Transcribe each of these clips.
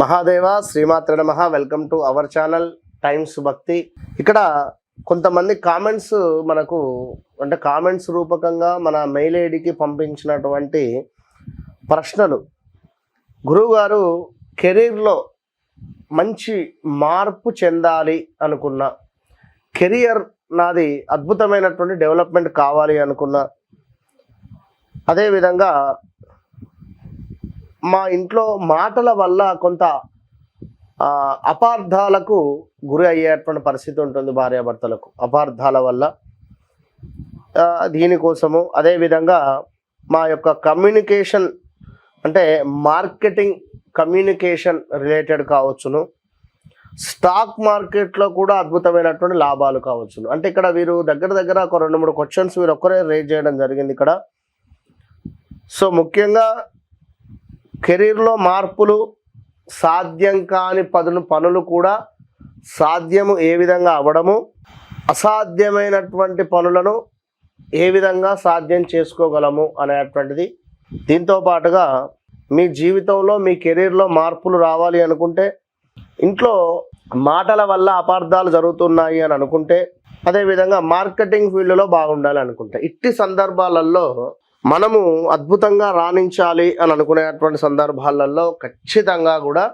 మహాదేవ శ్రీమాత్ర నమః. Welcome to our channel times భక్తి. ఇక్కడ కొంతమంది కామెంట్స్ మనకు అంటే కామెంట్స్ రూపకంగా మన మెయిల్ ఐడికి పంపించినటువంటి ప్రశ్నలు. గురువుగారు కెరీర్లో మంచి మార్పు చెందాలి అనుకున్న, కెరియర్ నాది అద్భుతమైనటువంటి డెవలప్మెంట్ కావాలి అనుకున్న, అదేవిధంగా మా ఇంట్లో మాటల వల్ల కొంత అపార్థాలకు గురి అయ్యేటువంటి పరిస్థితి ఉంటుంది. భార్యాభర్తలకు అపార్థాల వల్ల దీనికోసము, అదేవిధంగా మా యొక్క కమ్యూనికేషన్ అంటే మార్కెటింగ్ కమ్యూనికేషన్ రిలేటెడ్ కావచ్చును, స్టాక్ మార్కెట్లో కూడా అద్భుతమైనటువంటి లాభాలు కావచ్చును. అంటే ఇక్కడ వీరు దగ్గర ఒక 2-3 క్వశ్చన్స్ వీరు ఒక్కరే రేజ్ చేయడం జరిగింది ఇక్కడ. సో ముఖ్యంగా కెరీర్లో మార్పులు, సాధ్యం కాని పనులు కూడా సాధ్యము ఏ విధంగా అవ్వడము, అసాధ్యమైనటువంటి పనులను ఏ విధంగా సాధ్యం చేసుకోగలము అనేటువంటిది. దీంతో పాటుగా మీ జీవితంలో మీ కెరీర్లో మార్పులు రావాలి అనుకుంటే, ఇంట్లో మాటల వల్ల అపార్థాలు జరుగుతున్నాయి అని అనుకుంటే, అదేవిధంగా మార్కెటింగ్ ఫీల్డ్లో బాగుండాలి అనుకుంటే, ఇట్టి సందర్భాలలో మనము అద్భుతంగా రాణించాలి అని అనుకునేటువంటి సందర్భాలలో ఖచ్చితంగా కూడా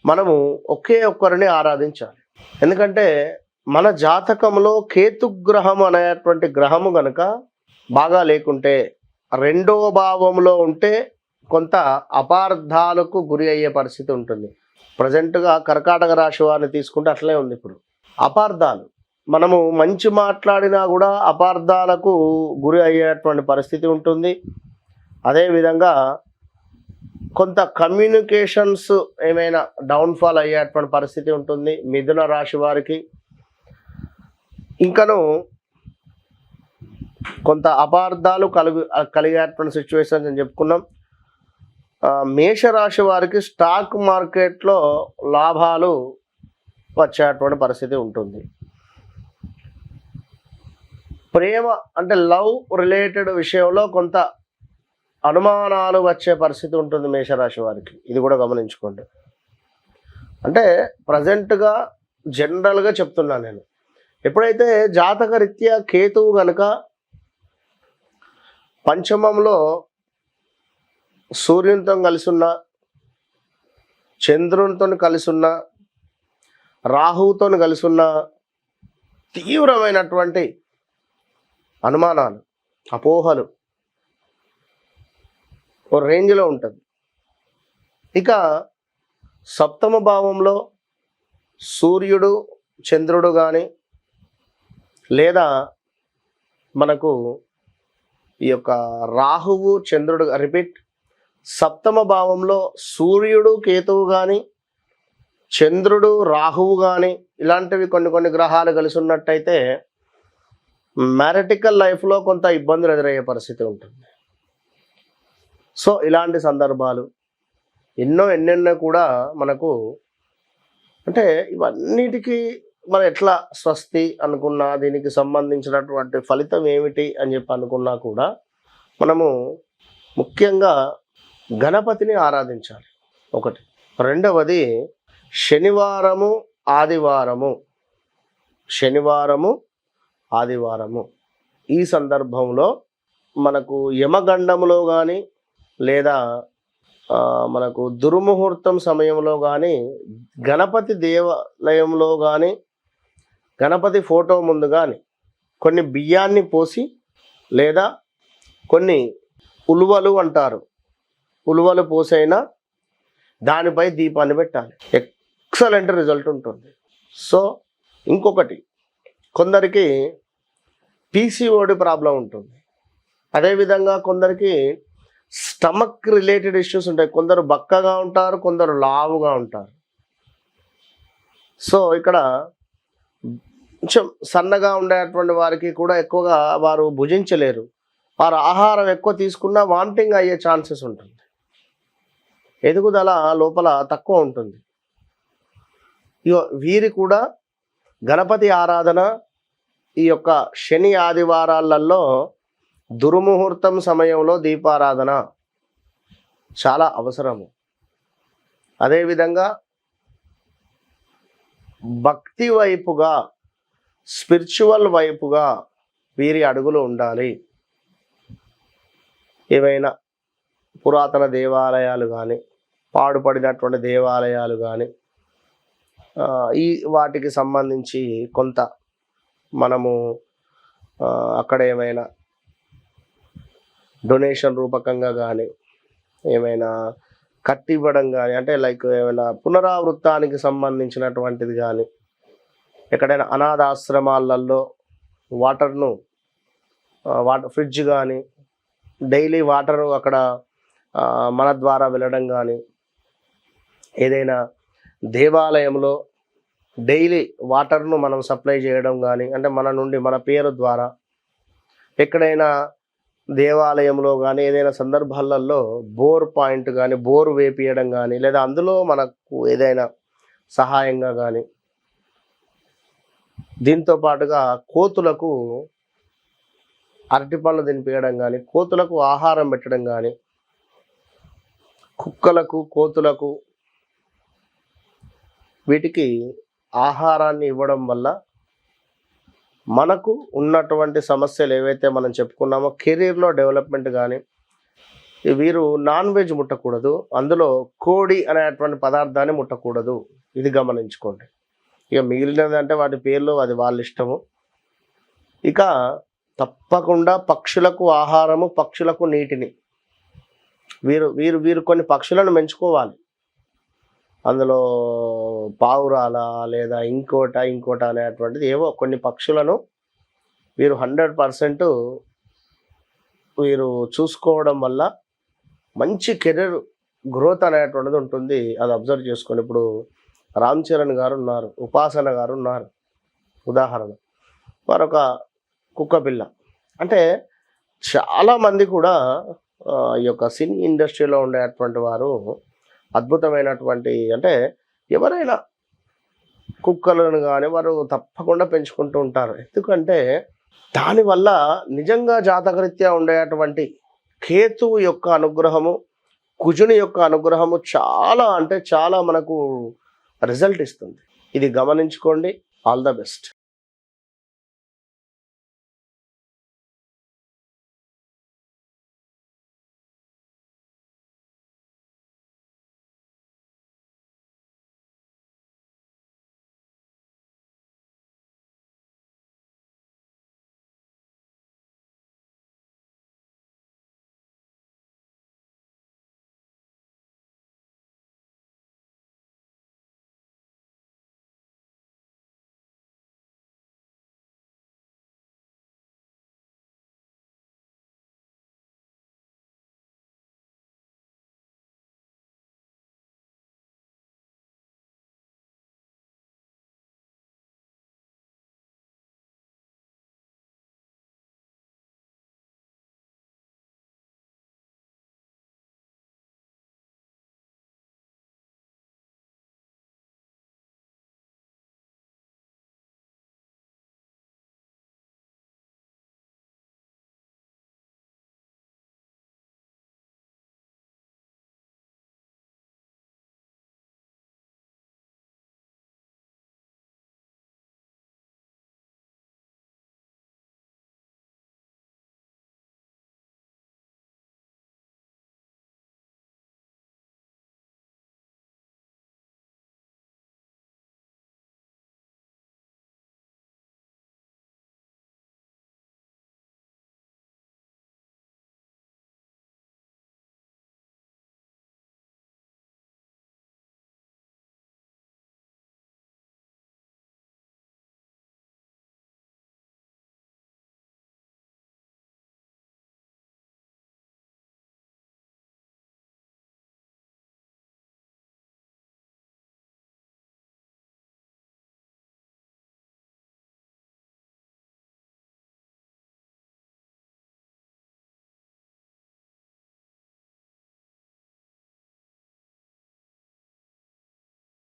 మనము ఒకే ఒక్కరిని ఆరాధించాలి. ఎందుకంటే మన జాతకంలో కేతుగ్రహం అనేటువంటి గ్రహము కనుక బాగా లేకుంటే, 2వ భావంలో ఉంటే కొంత అపార్థాలకు గురి అయ్యే పరిస్థితి ఉంటుంది. ప్రజెంట్గా కర్కాటక రాశి వారిని తీసుకుంటే అట్లే ఉంది. ఇప్పుడు అపార్థాలు, మనము మంచి మాట్లాడినా కూడా అపార్థాలకు గురి అయ్యేటువంటి పరిస్థితి ఉంటుంది. అదేవిధంగా కొంత కమ్యూనికేషన్స్ ఏమైనా డౌన్ఫాల్ అయ్యేటువంటి పరిస్థితి ఉంటుంది మిథున రాశి వారికి. ఇంకను కొంత అపార్థాలు కలిగేటువంటి సిచ్యువేషన్స్ అని చెప్పుకున్నాం. మేషరాశి వారికి స్టాక్ మార్కెట్లో లాభాలు వచ్చేటువంటి పరిస్థితి ఉంటుంది. ప్రేమ అంటే లవ్ రిలేటెడ్ విషయంలో కొంత అనుమానాలు వచ్చే పరిస్థితి ఉంటుంది మేషరాశి వారికి. ఇది కూడా గమనించుకోండి. అంటే ప్రజెంట్గా జనరల్గా చెప్తున్నాను నేను. ఎప్పుడైతే జాతక రీత్యా కేతువు కనుక పంచమంలో సూర్యునితో కలిసి ఉన్న, చంద్రునితో కలిసి ఉన్న, రాహువుతో కలిసి ఉన్న, తీవ్రమైనటువంటి అనుమానాలు, అపోహలు ఓ రేంజ్లో ఉంటుంది. ఇక 7వ భావంలో సూర్యుడు, చంద్రుడు కానీ, లేదా మనకు ఈ యొక్క రాహువు, చంద్రుడు, రిపీట్ 7వ భావంలో సూర్యుడు, కేతువు కానీ, చంద్రుడు, రాహువు కానీ, ఇలాంటివి కొన్ని గ్రహాలు కలిసి ఉన్నట్టయితే మ్యారిటికల్ లైఫ్లో కొంత ఇబ్బందులు ఎదురయ్యే పరిస్థితి ఉంటుంది. సో ఇలాంటి సందర్భాలు ఎన్నెన్నో కూడా మనకు, అంటే ఇవన్నిటికీ మనం ఎట్లా స్వస్తి అనుకున్నా, దీనికి సంబంధించినటువంటి ఫలితం ఏమిటి అని చెప్పి అనుకున్నా కూడా మనము ముఖ్యంగా గణపతిని ఆరాధించాలి ఒకటి. రెండవది శనివారము, ఆదివారము ఈ సందర్భంలో మనకు యమగండంలో కానీ, లేదా మనకు దుర్ముహూర్తం సమయంలో కానీ, గణపతి దేవాలయంలో కానీ, గణపతి ఫోటో ముందు కానీ కొన్ని బియ్యాన్ని పోసి, లేదా కొన్ని ఉలువలు అంటారు, ఉలువలు పోసైనా దానిపై దీపాన్ని పెట్టాలి. ఎక్సలెంట్ రిజల్ట్ ఉంటుంది. సో ఇంకొకటి, కొందరికి పీసీఓడి ప్రాబ్లం ఉంటుంది. అదేవిధంగా కొందరికి స్టమక్ రిలేటెడ్ ఇష్యూస్ ఉంటాయి. కొందరు బక్కగా ఉంటారు, కొందరు లావుగా ఉంటారు. సో ఇక్కడ కొంచెం సన్నగా ఉండేటువంటి వారికి కూడా ఎక్కువగా వారు భుజించలేరు. వారు ఆహారం ఎక్కువ తీసుకున్నా వామిటింగ్ అయ్యే ఛాన్సెస్ ఉంటుంది. ఎదుగుదల లోపల తక్కువ ఉంటుంది. వీరి కూడా గణపతి ఆరాధన ఈ యొక్క శని ఆదివారాలలో దుర్ముహూర్తం సమయంలో దీపారాధన చాలా అవసరము. అదేవిధంగా భక్తి వైపుగా, స్పిరిచువల్ వైపుగా వీరి అడుగులు ఉండాలి. ఏవైనా పురాతన దేవాలయాలు కానీ, పాడుపడినటువంటి దేవాలయాలు కానీ, ఈ వాటికి సంబంధించి కొంత మనము అక్కడ ఏమైనా డొనేషన్ రూపకంగా కానీ, ఏమైనా కట్టివ్వడం కానీ, అంటే లైక్ ఏమైనా పునరావృతానికి సంబంధించినటువంటిది కానీ, ఎక్కడైనా అనాథాశ్రమాలలో వాటర్ను ఫ్రిడ్జ్ కానీ, డైలీ వాటర్ అక్కడ మన ద్వారా వెళ్ళడం కానీ, ఏదైనా దేవాలయంలో డైలీ వాటర్ను మనం సప్లై చేయడం కానీ, అంటే మన నుండి మన పేరు ద్వారా ఎక్కడైనా దేవాలయంలో కానీ ఏదైనా సందర్భాలలో బోర్ పాయింట్ కానీ, బోర్ వేపియడం కానీ, లేదా అందులో మనకు ఏదైనా సహాయంగా కానీ, దీంతో పాటుగా కోతులకు అరటిపళ్ళు తినిపించడం కానీ, కోతులకు ఆహారం పెట్టడం కానీ, కుక్కలకు, కోతులకు వీటికి ఆహారాన్ని ఇవ్వడం వల్ల మనకు ఉన్నటువంటి సమస్యలు ఏవైతే మనం చెప్పుకున్నామో కెరీర్లో డెవలప్మెంట్ కానీ, వీరు నాన్ వెజ్ ముట్టకూడదు, అందులో కోడి అనేటువంటి పదార్థాన్ని ముట్టకూడదు. ఇది గమనించుకోండి. ఇక మిగిలినది అంటే వాటి పేర్లు అది వాళ్ళ ఇష్టము. ఇక తప్పకుండా పక్షులకు ఆహారము, పక్షులకు నీటిని వీరు వీరు వీరు కొన్ని పక్షులను పెంచుకోవాలి. అందులో పావురాల లేదా ఇంకోట అనేటువంటిది ఏవో కొన్ని పక్షులను వీరు 100% వీరు చూసుకోవడం వల్ల మంచి కెరీర్ గ్రోత్ అనేటువంటిది ఉంటుంది. అది అబ్జర్వ్ చేసుకోండి. ఇప్పుడు రామ్ చరణ్ గారు ఉన్నారు, ఉపాసన గారు ఉన్నారు, ఉదాహరణ మరొక కుక్క పిల్ల. అంటే చాలామంది కూడా ఈ యొక్క సినీ ఇండస్ట్రీలో ఉండేటువంటి వారు అద్భుతమైనటువంటి, అంటే ఎవరైనా కుక్కలను కానీ వారు తప్పకుండా పెంచుకుంటూ ఉంటారు. ఎందుకంటే దానివల్ల నిజంగా జాతకరీత్యా ఉండేటువంటి కేతువు యొక్క అనుగ్రహము, కుజుని యొక్క అనుగ్రహము చాలా అంటే చాలా మనకు రిజల్ట్ ఇస్తుంది. ఇది గమనించుకోండి. All the best.